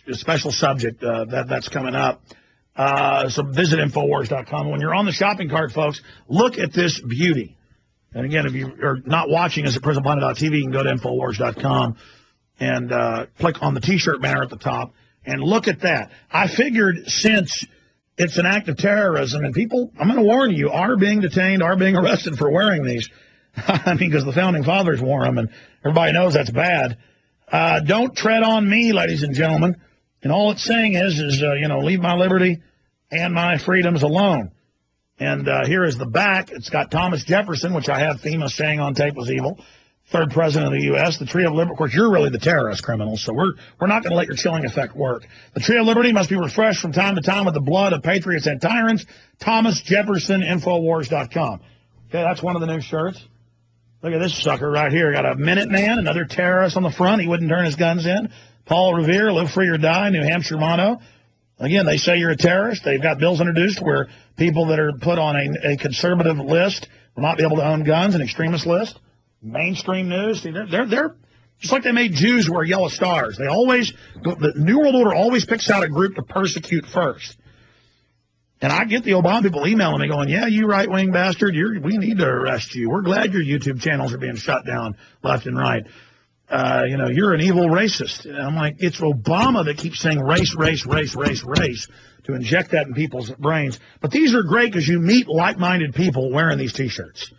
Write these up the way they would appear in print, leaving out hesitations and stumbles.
a special subject that's coming up. So visit Infowars.com. When you're on the shopping cart, folks, look at this beauty. And again, if you are not watching us at PrisonPlanet.tv, you can go to Infowars.com and click on the T-shirt banner at the top and look at that. I figured since it's an act of terrorism, and people, I'm going to warn you, are being detained, are being arrested for wearing these. I mean, because the Founding Fathers wore them, and everybody knows that's bad. Don't tread on me, ladies and gentlemen. And all it's saying is leave my liberty and my freedoms alone. And here is the back. It's got Thomas Jefferson, which I have FEMA saying on tape was evil. Third president of the U.S., the Tree of Liberty. Of course, you're really the terrorist criminals, so we're not going to let your chilling effect work. The Tree of Liberty must be refreshed from time to time with the blood of patriots and tyrants. Thomas Jefferson, Infowars.com. Okay, that's one of the new shirts. Look at this sucker right here. Got a Minuteman, another terrorist on the front. He wouldn't turn his guns in. Paul Revere, live free or die, New Hampshire motto. Again, they say you're a terrorist. They've got bills introduced where people that are put on a conservative list will not be able to own guns, an extremist list. Mainstream news, see, they're just like they made Jews wear yellow stars. They always, the New World Order always picks out a group to persecute first. And I get the Obama people emailing me going, yeah, you right-wing bastard, we need to arrest you. We're glad your YouTube channels are being shut down left and right. You're an evil racist. And I'm like, it's Obama that keeps saying race, race, race, race, race to inject that in people's brains. But these are great because you meet like-minded people wearing these T-shirts.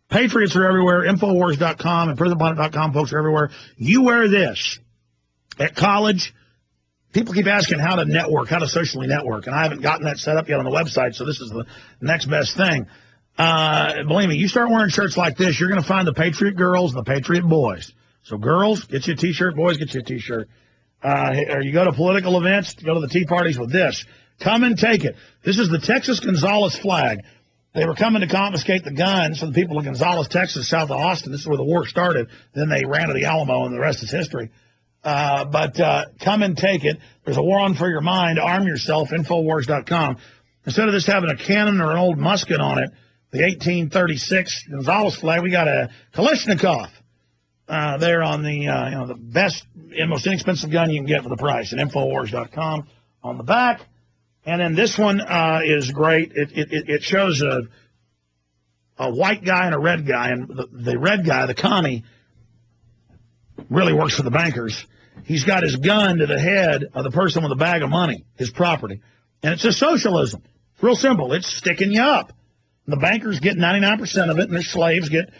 Patriots are everywhere. Infowars.com and PrisonPlanet.com folks are everywhere. You wear this at college. People keep asking how to network, how to socially network, and I haven't gotten that set up yet on the website, so this is the next best thing. Believe me, you start wearing shirts like this, you're going to find the Patriot girls and the Patriot boys. So girls, get you a T-shirt. Boys, get you a T-shirt. Or you go to political events, go to the tea parties with this. Come and take it. This is the Texas Gonzales flag. They were coming to confiscate the guns from the people of Gonzales, Texas, south of Austin. This is where the war started. Then they ran to the Alamo, and the rest is history. But come and take it. There's a war on for your mind. Arm yourself, Infowars.com. Instead of just having a cannon or an old musket on it, the 1836 Gonzales flag, we got a Kalashnikov there on the best and most inexpensive gun you can get for the price at Infowars.com on the back. And then this one is great. It shows a white guy and a red guy, and the red guy, the commie, really works for the bankers. He's got his gun to the head of the person with a bag of money, his property. And it's a socialism. It's real simple. It's sticking you up. And the bankers get 99% of it, and their slaves get,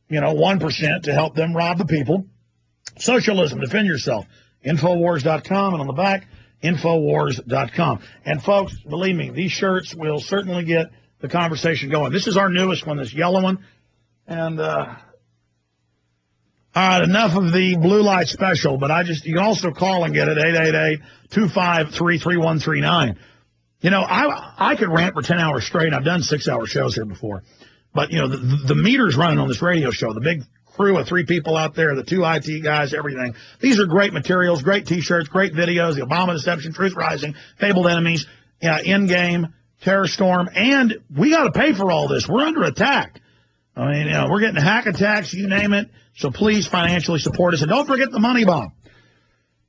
1% to help them rob the people. Socialism, defend yourself. Infowars.com, and on the back, Infowars.com. And folks, believe me, these shirts will certainly get the conversation going. This is our newest one, this yellow one. And, all right, enough of the blue light special, but you can also call and get it, 888-253-3139. I could rant for 10 hours straight. I've done 6-hour shows here before. But, the meter's running on this radio show, the big crew of 3 people out there, the 2 IT guys, everything. These are great materials, great T-shirts, great videos, the Obama Deception, Truth Rising, Fabled Enemies, Endgame, Terror Storm, and we got to pay for all this. We're under attack. I mean, we're getting hack attacks, you name it. So please financially support us. And don't forget the Money Bomb.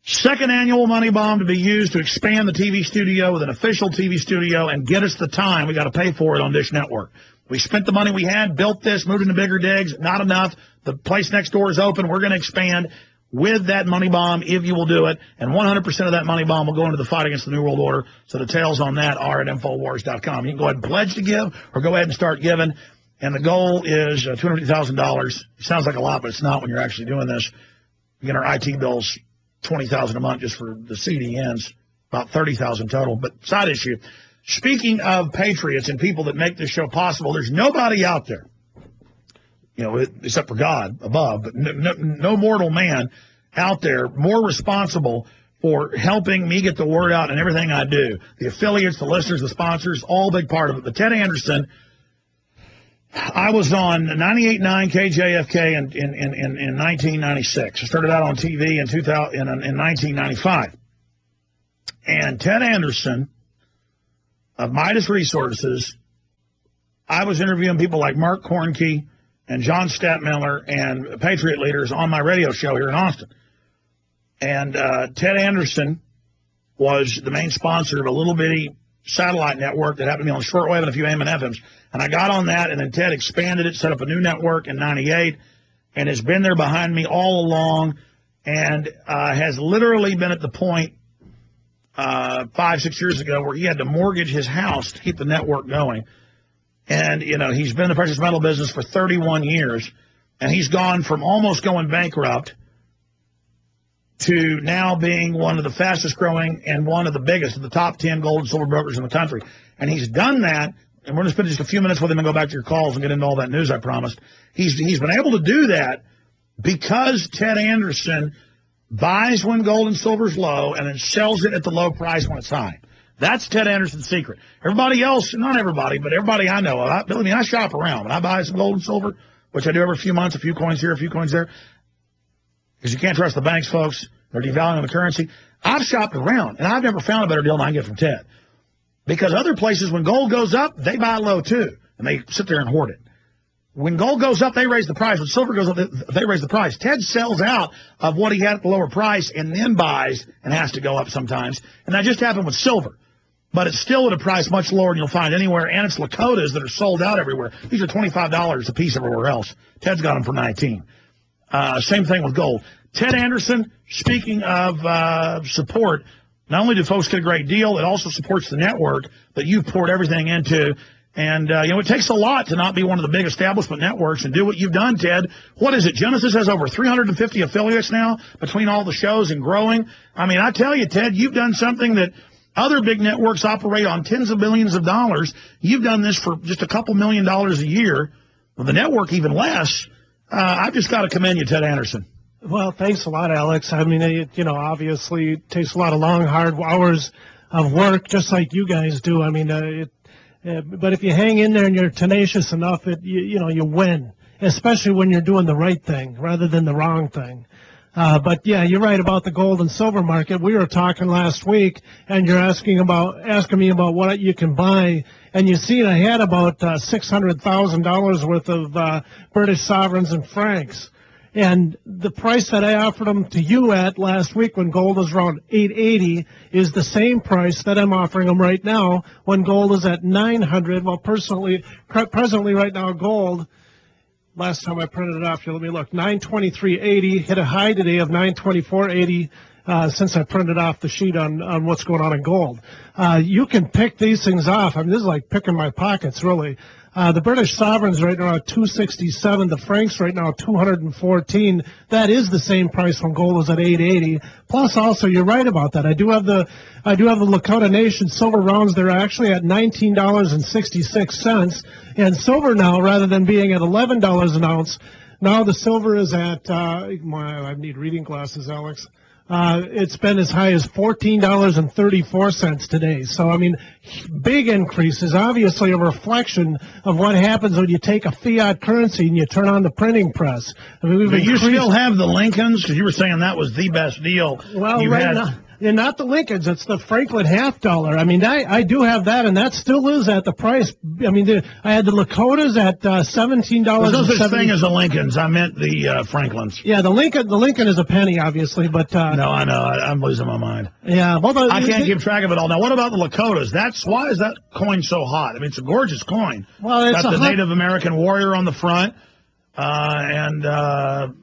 Second annual Money Bomb to be used to expand the TV studio with an official TV studio and get us the time. We got to pay for it on Dish Network. We spent the money we had, built this, moved into bigger digs. Not enough. The place next door is open. We're going to expand with that Money Bomb if you will do it. And 100% of that Money Bomb will go into the fight against the New World Order. So the details on that are at Infowars.com. You can go ahead and pledge to give or go ahead and start giving. And the goal is $250,000. Sounds like a lot, but it's not when you're actually doing this. Again, our IT bills, $20,000 a month just for the CDNs, about $30,000 total. But side issue, speaking of patriots and people that make this show possible, there's nobody out there, except for God above, but no mortal man out there more responsible for helping me get the word out and everything I do. The affiliates, the listeners, the sponsors, all a big part of it. But Ted Anderson, I was on 98.9 KJFK in 1996. I started out on TV in 1995. And Ted Anderson of Midas Resources, I was interviewing people like Mark Kornke and John Stadtmiller and Patriot leaders on my radio show here in Austin. And Ted Anderson was the main sponsor of a little bitty satellite network that happened to be on shortwave and a few AM and FMs. And I got on that, and then Ted expanded it, set up a new network in '98, and has been there behind me all along, and has literally been at the point 5-6 years ago where he had to mortgage his house to keep the network going. And, you know, he's been in the precious metal business for 31 years, and he's gone from almost going bankrupt to now being one of the fastest growing and one of the biggest of the top 10 gold and silver brokers in the country. And he's done that, and we're going to spend just a few minutes with him and go back to your calls and get into all that news I promised. He's been able to do that because Ted Anderson buys when gold and silver's low and then sells it at the low price when it's high. That's Ted Anderson's secret. Everybody else, not everybody, but everybody I know, I shop around. When I buy some gold and silver, which I do every few months, a few coins here, a few coins there, because you can't trust the banks, folks. They're devaluing the currency. I've shopped around, and I've never found a better deal than I can get from Ted. Because other places, when gold goes up, they buy low too, and they sit there and hoard it. When gold goes up, they raise the price. When silver goes up, they raise the price. Ted sells out of what he had at the lower price and then buys and has to go up sometimes. And that just happened with silver. But it's still at a price much lower than you'll find anywhere, and it's Lakotas that are sold out everywhere. These are $25 a piece everywhere else. Ted's got them for $19. Same thing with gold. Ted Anderson, speaking of support, not only do folks get a great deal, it also supports the network that you've poured everything into. And, it takes a lot to not be one of the big establishment networks and do what you've done, Ted. What is it? Genesis has over 350 affiliates now between all the shows and growing. I mean, I tell you, Ted, you've done something that other big networks operate on tens of billions of dollars. You've done this for just a couple $1 million a year. Well, the network even less. I've just got to commend you, Ted Anderson. Well, thanks a lot, Alex. I mean, obviously it takes a lot of long, hard hours of work, just like you guys do. I mean, but if you hang in there and you're tenacious enough, you win, especially when you're doing the right thing rather than the wrong thing. But yeah, you're right about the gold and silver market. We were talking last week, and you're asking me about what you can buy, and you see I had about $600,000 worth of British sovereigns and francs. And the price that I offered them to you at last week when gold was around $880 is the same price that I'm offering them right now when gold is at $900. Well, presently right now gold, last time I printed it off here, let me look, $923.80, hit a high today of $924.80 since I printed off the sheet on what's going on in gold. You can pick these things off. I mean, this is like picking my pockets, really. The British sovereigns right now are $267. The francs right now are $214. That is the same price when gold was at $880. Plus, also, you're right about that. I do have the Lakota Nation silver rounds. They're actually at $19.66. And silver now, rather than being at $11 an ounce, now the silver is at I need reading glasses, Alex. It's been as high as $14.34 today. So, I mean, big increases, obviously a reflection of what happens when you take a fiat currency and you turn on the printing press. I mean, you still have the Lincolns? Because you were saying that was the best deal. Well, right now. And not the Lincolns, it's the Franklin half dollar. I mean, I do have that, and that still is at the price. I mean, I had the Lakotas at $17. There's no such thing as the Lincolns. I meant the Franklins. Yeah, the Lincoln is a penny, obviously, but no, I know. I'm losing my mind. Yeah, well, I can't keep track of it all. Now, what about the Lakotas? Why is that coin so hot? I mean, it's a gorgeous coin. Well, it's got the Native American warrior on the front, and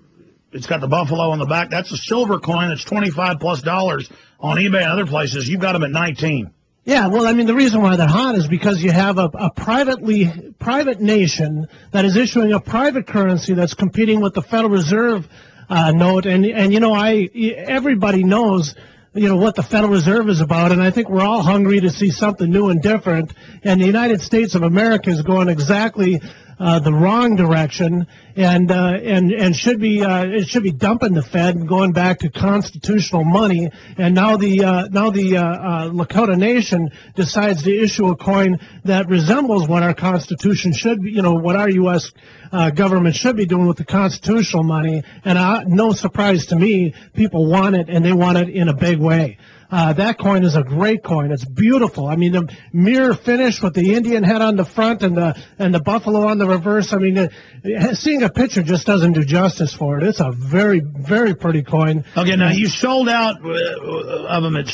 it's got the buffalo on the back. That's a silver coin. It's $25+ on eBay and other places. You've got them at 19. Yeah, well, I mean, the reason why they're hot is because you have a private nation that is issuing a private currency that's competing with the Federal Reserve note, and everybody knows what the Federal Reserve is about, and I think we're all hungry to see something new and different. And the United States of America is going exactly the wrong direction, and it should be dumping the Fed and going back to constitutional money. And now the Lakota Nation decides to issue a coin that resembles what our Constitution should be, what our U.S. Government should be doing with the constitutional money. And no surprise to me, people want it, and they want it in a big way. That coin is a great coin. It's beautiful. I mean, the mirror finish with the Indian head on the front and the buffalo on the reverse. I mean, seeing a picture just doesn't do justice for it. It's a very, very pretty coin. Okay, now you sold out of them at